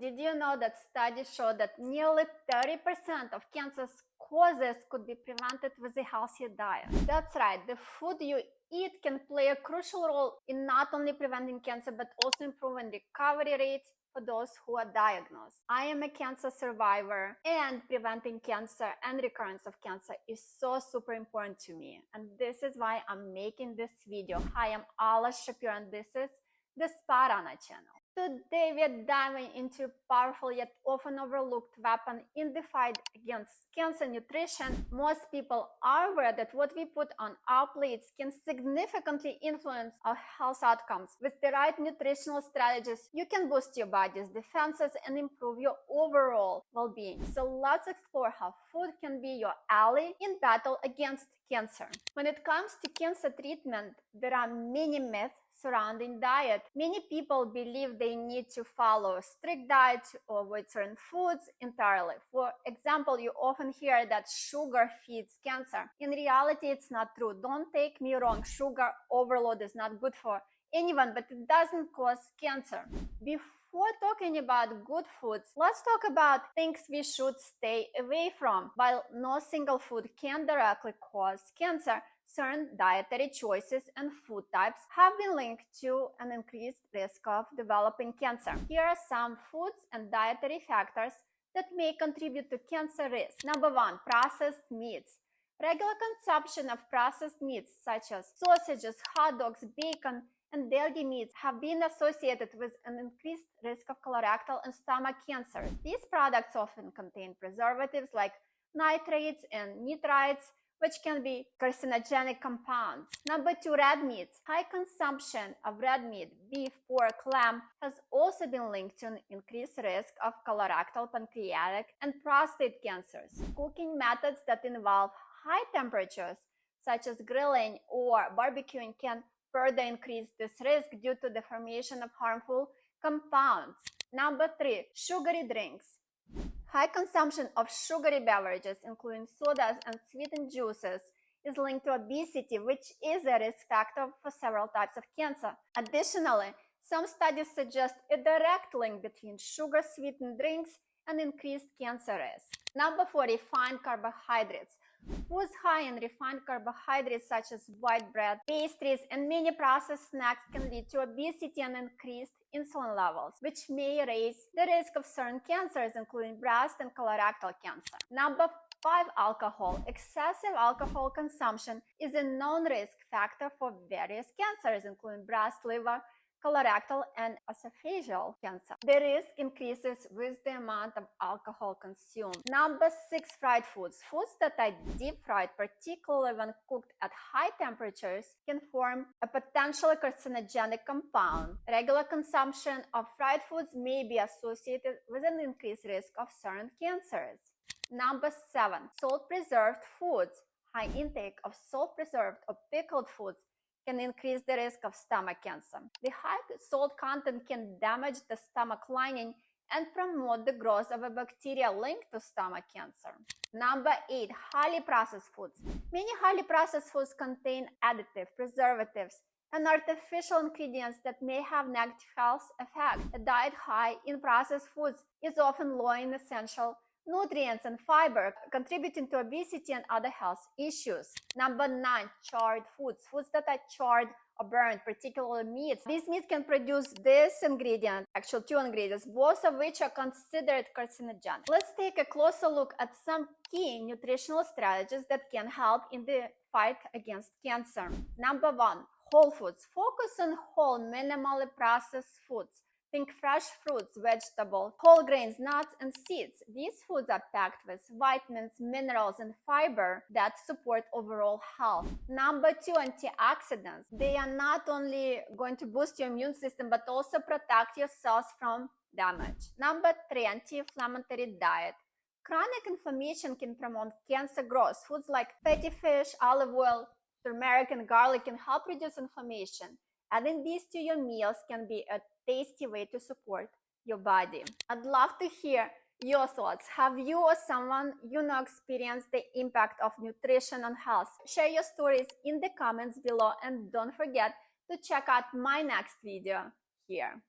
Did you know that studies show that nearly 30% of cancer causes could be prevented with a healthier diet? That's right, the food you eat can play a crucial role in not only preventing cancer but also improving recovery rates for those who are diagnosed. I am a cancer survivor, and preventing cancer and recurrence of cancer is so super important to me. And this is why I'm making this video. Hi, I'm Alla Shapiro, and this is the Spa channel. Today we are diving into a powerful yet often overlooked weapon in the fight against cancer: nutrition. Most people are aware that what we put on our plates can significantly influence our health outcomes. With the right nutritional strategies, you can boost your body's defenses and improve your overall well-being. So let's explore how food can be your ally in battle against cancer. When it comes to cancer treatment, there are many myths surrounding diet. Many people believe they need to follow a strict diet or avoid certain foods entirely. For example, you often hear that sugar feeds cancer. In reality, it's not true. Don't take me wrong, sugar overload is not good for anyone, but it doesn't cause cancer. Before talking about good foods, let's talk about things we should stay away from. While no single food can directly cause cancer, certain dietary choices and food types have been linked to an increased risk of developing cancer. Here are some foods and dietary factors that may contribute to cancer risk. Number 1, processed meats. Regular consumption of processed meats such as sausages, hot dogs, bacon, and dairy meats have been associated with an increased risk of colorectal and stomach cancer. These products often contain preservatives like nitrates and nitrites, which can be carcinogenic compounds. Number 2, red meats. High consumption of red meat, beef, pork, lamb, has also been linked to an increased risk of colorectal, pancreatic, and prostate cancers. Cooking methods that involve high temperatures, such as grilling or barbecuing, can further increase this risk due to the formation of harmful compounds. Number 3, sugary drinks. High consumption of sugary beverages, including sodas and sweetened juices, is linked to obesity, which is a risk factor for several types of cancer. Additionally, some studies suggest a direct link between sugar-sweetened drinks and increased cancer risk. Number 4, refined carbohydrates. Foods high in refined carbohydrates such as white bread, pastries, and many processed snacks can lead to obesity and increased insulin levels, which may raise the risk of certain cancers, including breast and colorectal cancer. Number 5, alcohol. Excessive alcohol consumption is a known risk factor for various cancers, including breast, liver, colorectal, and esophageal cancer. The risk increases with the amount of alcohol consumed. Number 6, fried foods. Foods that are deep fried, particularly when cooked at high temperatures, can form a potentially carcinogenic compound. Regular consumption of fried foods may be associated with an increased risk of certain cancers. Number 7, salt-preserved foods. High intake of salt-preserved or pickled foods can increase the risk of stomach cancer. The high salt content can damage the stomach lining and promote the growth of a bacteria linked to stomach cancer. Number 8, highly processed foods. Many highly processed foods contain additives, preservatives, and artificial ingredients that may have negative health effects. A diet high in processed foods is often low in essential nutrients and fiber, contributing to obesity and other health issues. Number 9, charred foods. Foods that are charred or burned, particularly meats. These meats can produce this ingredient, actually 2 ingredients, both of which are considered carcinogenic. Let's take a closer look at some key nutritional strategies that can help in the fight against cancer. Number 1, whole foods. Focus on whole, minimally processed foods. Think fresh fruits, vegetables, whole grains, nuts, and seeds. These foods are packed with vitamins, minerals, and fiber that support overall health. Number 2, antioxidants. They are not only going to boost your immune system, but also protect your cells from damage. Number 3, anti-inflammatory diet. Chronic inflammation can promote cancer growth. Foods like fatty fish, olive oil, turmeric, and garlic can help reduce inflammation. Adding these to your meals can be a tasty way to support your body. I'd love to hear your thoughts. Have you or someone you know experienced the impact of nutrition on health? Share your stories in the comments below, and don't forget to check out my next video here.